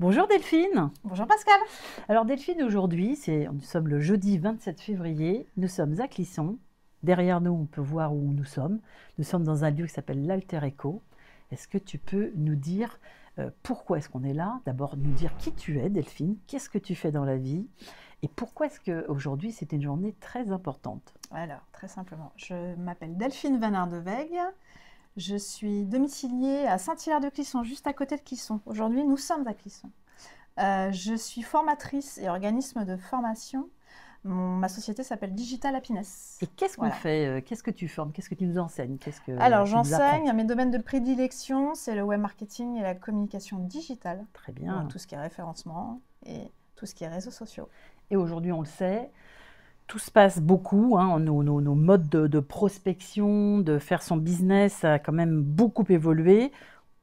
Bonjour Delphine. Bonjour Pascal. Alors Delphine, aujourd'hui, nous sommes le jeudi 27 février, nous sommes à Clisson. Derrière nous, on peut voir où nous sommes. Nous sommes dans un lieu qui s'appelle l'Alter Eco. Est-ce que tu peux nous dire pourquoi est-ce qu'on est là? D'abord, nous dire qui tu es Delphine, qu'est-ce que tu fais dans la vie et pourquoi est-ce qu'aujourd'hui, c'est une journée très importante? Alors, très simplement, je m'appelle Delphine Van Aardeweghe. Je suis domiciliée à Saint-Hilaire-de-Clisson, juste à côté de Clisson. Aujourd'hui, nous sommes à Clisson. Je suis formatrice et organisme de formation. Ma société s'appelle Digital Happiness. Et qu'est-ce qu'on fait? Qu'est-ce que tu formes? Qu'est-ce que tu nous enseignes? Alors, j'enseigne. Mes domaines de prédilection, c'est le web marketing et la communication digitale. Très bien. Tout ce qui est référencement et tout ce qui est réseaux sociaux. Et aujourd'hui, on le sait, tout se passe beaucoup, hein, nos modes de prospection, de faire son business a quand même beaucoup évolué.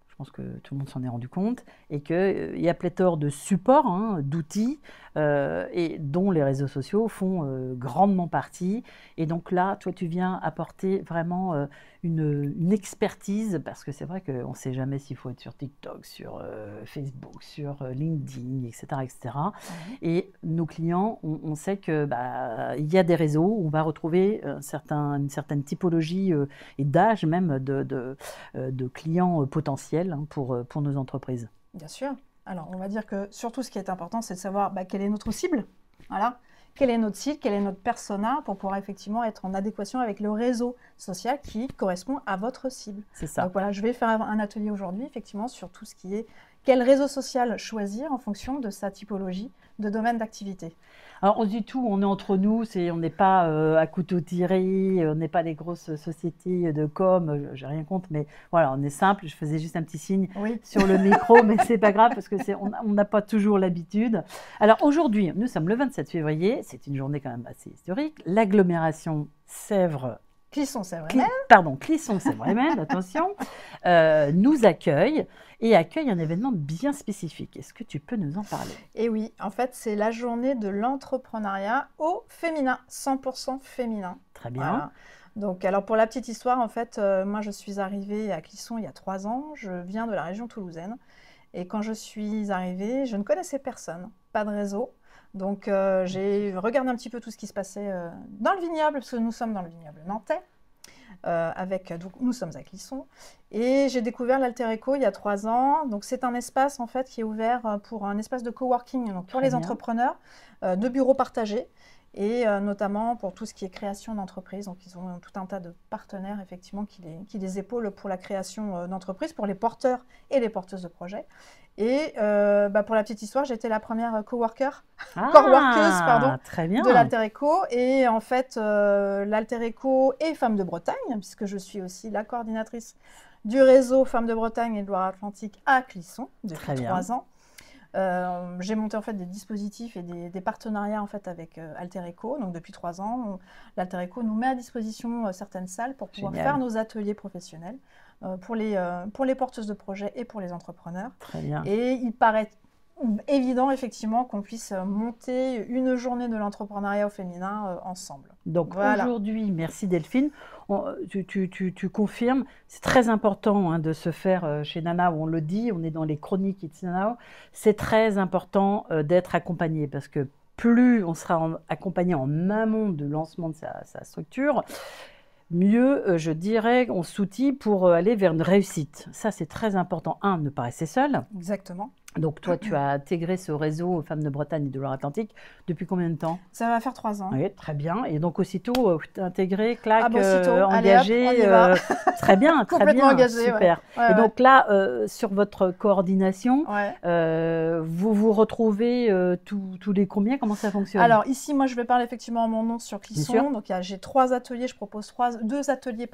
Je pense que tout le monde s'en est rendu compte et qu'il y a pléthore de supports, hein, d'outils et dont les réseaux sociaux font grandement partie. Et donc là, toi, tu viens apporter vraiment une expertise parce que c'est vrai qu'on ne sait jamais s'il faut être sur TikTok, sur Facebook, sur LinkedIn, etc. etc. Et nos clients, on sait qu'il y a des réseaux où on va retrouver une certaine typologie et d'âge même de clients potentiels pour nos entreprises. Bien sûr. Alors, on va dire que surtout ce qui est important, c'est de savoir quelle est notre cible. Voilà. Quel est notre cible, quel est notre persona pour pouvoir effectivement être en adéquation avec le réseau social qui correspond à votre cible. C'est ça. Donc voilà, je vais faire un atelier aujourd'hui effectivement sur tout ce qui est quel réseau social choisir en fonction de sa typologie de domaine d'activité. Alors on se dit tout, on est entre nous, on n'est pas à couteau tiré, on n'est pas les grosses sociétés de com, j'ai rien contre, mais voilà, on est simple. Je faisais juste un petit signe sur le micro, mais c'est pas grave parce que on n'a pas toujours l'habitude. Alors aujourd'hui, nous sommes le 27 février, c'est une journée quand même assez historique. L'agglomération Sèvres. Clisson-Sèvres-et-Mende. Pardon, Clisson-Sèvres-et-Mende, attention, nous accueille et accueille un événement bien spécifique. Est-ce que tu peux nous en parler? Et oui, en fait, c'est la journée de l'entrepreneuriat au féminin, 100% féminin. Très bien. Voilà. Donc, alors pour la petite histoire, en fait, moi je suis arrivée à Clisson il y a 3 ans. Je viens de la région toulousaine. Et quand je suis arrivée, je ne connaissais personne, pas de réseau. Donc, j'ai regardé un petit peu tout ce qui se passait dans le vignoble, parce que nous sommes dans le vignoble nantais. Donc, nous sommes à Clisson. Et j'ai découvert l'Alter Eco il y a 3 ans. Donc, c'est un espace en fait qui est ouvert pour un espace de coworking donc pour les entrepreneurs, de bureaux partagés. Et notamment pour tout ce qui est création d'entreprise. Donc, ils ont tout un tas de partenaires, effectivement, qui les épaulent pour la création d'entreprises, pour les porteurs et les porteuses de projets. Et pour la petite histoire, j'étais la première coworkeuse de l'Alter Eco. Et en fait, l'Alter Eco est Femmes de Bretagne, puisque je suis aussi la coordinatrice du réseau Femmes de Bretagne et de Loire-Atlantique à Clisson depuis 3 ans. J'ai monté en fait des dispositifs et des partenariats en fait avec Alter Eco. Donc depuis 3 ans, l'Alter Eco nous met à disposition certaines salles pour pouvoir faire nos ateliers professionnels pour les porteuses de projets et pour les entrepreneurs. Très bien. Et il paraît évident effectivement qu'on puisse monter une journée de l'entrepreneuriat au féminin ensemble. Donc aujourd'hui, merci Delphine, tu confirmes, c'est très important de se faire chez Nana, où on le dit, on est dans les chroniques It's Now, c'est très important d'être accompagné parce que plus on sera accompagné en amont du lancement de sa structure, mieux, je dirais, on s'outille pour aller vers une réussite. Ça, c'est très important. Ne pas rester seul. Exactement. Donc, toi, tu as intégré ce réseau Femmes de Bretagne et de Loire-Atlantique depuis combien de temps? Ça va faire 3 ans. Oui, très bien. Et donc, aussitôt, intégré, clac, aussitôt. engagé. Allez, hop, on y va. Très bien, très Complètement bien. Engagé, super. Ouais, et donc là, sur votre coordination, vous vous retrouvez tous les combien? Comment ça fonctionne? Alors, ici, moi, je vais parler effectivement en mon nom sur Clisson. Donc, j'ai 3 ateliers. Je propose 2 ateliers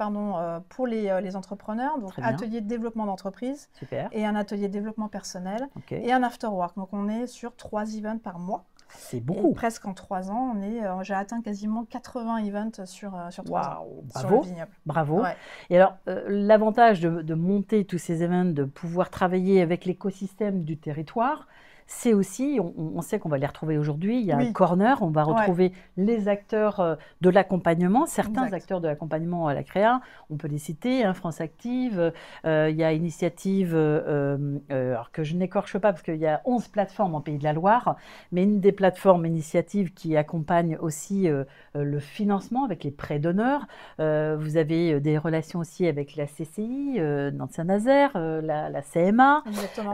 pour les entrepreneurs. Donc, atelier de développement d'entreprise et un atelier de développement personnel. Et un after work. Donc, on est sur 3 events par mois. C'est beaucoup. Et presque en 3 ans, j'ai atteint quasiment 80 events sur 3 ans. Bravo. Sur le vignoble. Bravo. Ouais. Et alors, l'avantage de monter tous ces événements, de pouvoir travailler avec l'écosystème du territoire, c'est aussi, on sait qu'on va les retrouver aujourd'hui, il y a un Oui. corner, on va Ouais. retrouver les acteurs de l'accompagnement, certains Exact. acteurs de l'accompagnement à la créa, on peut les citer, hein, France Active, il y a Initiative, alors que je n'écorche pas parce qu'il y a 11 plateformes en Pays de la Loire, mais une des plateformes Initiative qui accompagne aussi le financement avec les prêts d'honneur. Vous avez des relations aussi avec la CCI, Nantes-Saint-Nazaire, la CMA. Exactement.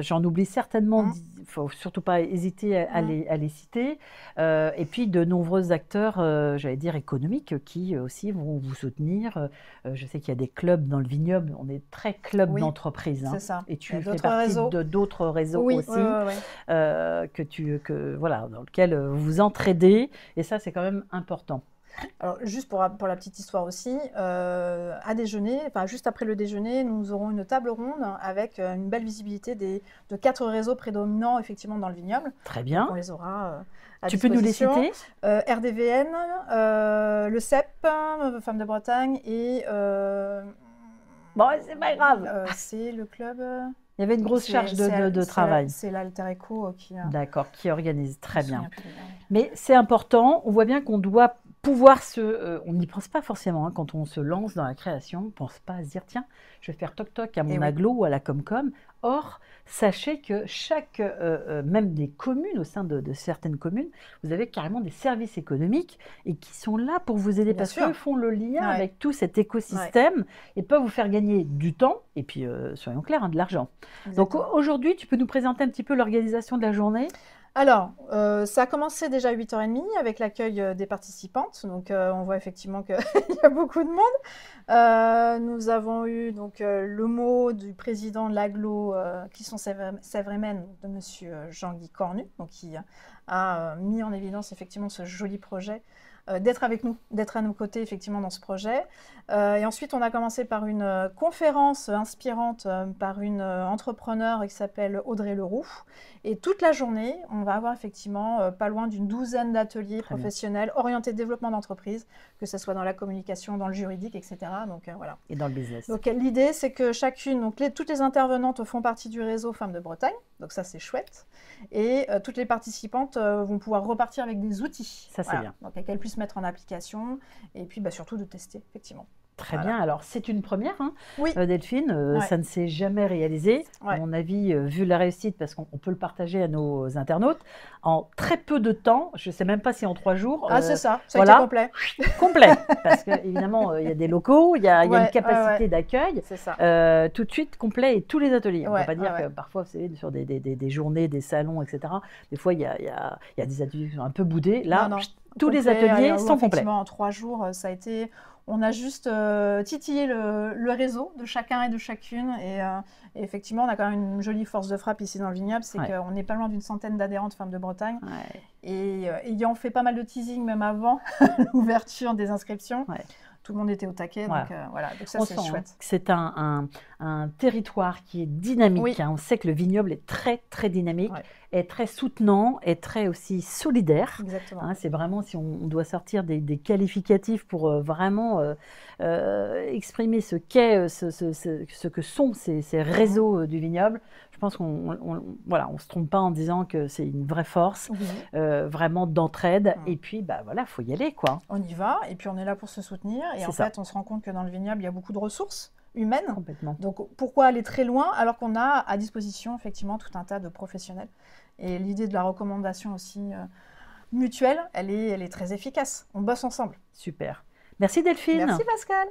J'en oublie certainement, Mmh. il ne faut surtout pas hésiter à Mmh. les citer. Et puis de nombreux acteurs, j'allais dire économiques, qui aussi vont vous soutenir. Je sais qu'il y a des clubs dans le vignoble, on est très club Oui, d'entreprise. c'est Hein, ça. et Il y tu a fais d'autres partie réseaux. de d'autres réseaux Oui, aussi, ouais, ouais, ouais. voilà, dans lesquels vous vous entraidez. Et ça, c'est quand même important. Alors, juste pour la petite histoire aussi, à déjeuner, enfin juste après le déjeuner, nous aurons une table ronde avec une belle visibilité de 4 réseaux prédominants effectivement dans le vignoble. Très Donc, bien. on les aura à Tu peux nous les disposition. citer? RDVN, le CEP, Femmes de Bretagne et Bon, c'est pas grave. c'est le club. Il y avait une grosse charge de travail. C'est l'Alter Eco qui. D'accord, qui organise. Très Je me bien. souviens plus du nom. Mais c'est important, on voit bien qu'on doit pouvoir on n'y pense pas forcément, hein, quand on se lance dans la création, on ne pense pas à se dire, tiens, je vais faire toc-toc à mon Eh oui. agglo ou à la Comcom. Or, sachez que chaque, même des communes, au sein de certaines communes, vous avez carrément des services économiques et qui sont là pour vous aider Bien parce sûr. qu'ils font le lien Ouais. avec tout cet écosystème et peuvent vous faire gagner du temps et puis, soyons clairs, hein, de l'argent. Donc Exactement. aujourd'hui, tu peux nous présenter un petit peu l'organisation de la journée? Alors, ça a commencé déjà à 8h30 avec l'accueil des participantes. Donc, on voit effectivement qu'il y a beaucoup de monde. Nous avons eu donc, le mot du président de l'Agglo, Clisson-Sèvres-et-Maine, de Monsieur Jean-Guy Cornu, donc, qui a mis en évidence effectivement ce joli projet, d'être avec nous, d'être à nos côtés effectivement dans ce projet. Et ensuite, on a commencé par une conférence inspirante par une entrepreneure qui s'appelle Audrey Leroux. Et toute la journée, on va avoir effectivement pas loin d'une douzaine d'ateliers Très bien. professionnels orientés développement d'entreprise, que ce soit dans la communication, dans le juridique, etc. Donc voilà. Et dans le business. Donc l'idée, c'est que chacune, donc toutes les intervenantes font partie du réseau Femmes de Bretagne, donc ça c'est chouette. Et toutes les participantes vont pouvoir repartir avec des outils. Ça, c'est Voilà. bien. Donc qu'elles puissent mettre en application et puis surtout de tester, effectivement. Très Voilà. bien. Alors, c'est une première, hein, Oui, Delphine. Ouais. Ça ne s'est jamais réalisé. Ouais. À mon avis, vu la réussite, parce qu'on peut le partager à nos internautes, en très peu de temps, je ne sais même pas si en 3 jours, Ah, c'est ça, ça voilà. a été complet. complet. Parce qu'évidemment, il y a des locaux, il y a une Ouais, capacité ouais. d'accueil. C'est ça. Tout de suite complet et tous les ateliers. On ne Ouais, peut pas dire ouais, que parfois, vous savez, sur des journées, des salons, etc., des fois, il y a des ateliers qui sont un peu boudés. Là, Non, non. tous les Complet, ateliers où sont complets. effectivement, en 3 jours, ça a été. On a juste titillé le réseau de chacun et de chacune. Et effectivement, on a quand même une jolie force de frappe ici dans le vignoble. C'est Ouais. qu'on est pas loin d'une centaine d'adhérentes Femmes de Bretagne. Ouais. Et ayant fait pas mal de teasing même avant l'ouverture des inscriptions, Ouais. tout le monde était au taquet. Voilà. Donc voilà, donc ça On c'est sent, hein, chouette. que c'est un territoire qui est dynamique. Oui. Hein. On sait que le vignoble est très, très dynamique, Ouais. est très soutenant, est très aussi solidaire. Exactement. Hein, c'est vraiment, si on doit sortir des qualificatifs pour vraiment exprimer ce qu'est, ce que sont ces réseaux du vignoble, je pense voilà, on se trompe pas en disant que c'est une vraie force, Oui. vraiment d'entraide. Mm. Et puis, bah voilà, faut y aller, quoi. On y va et puis on est là pour se soutenir. Et C'est en ça. fait, on se rend compte que dans le vignoble, il y a beaucoup de ressources humaines. Complètement. Donc pourquoi aller très loin alors qu'on a à disposition effectivement tout un tas de professionnels. Et l'idée de la recommandation aussi mutuelle, elle est très efficace. On bosse ensemble. Super. Merci Delphine. Merci Pascal.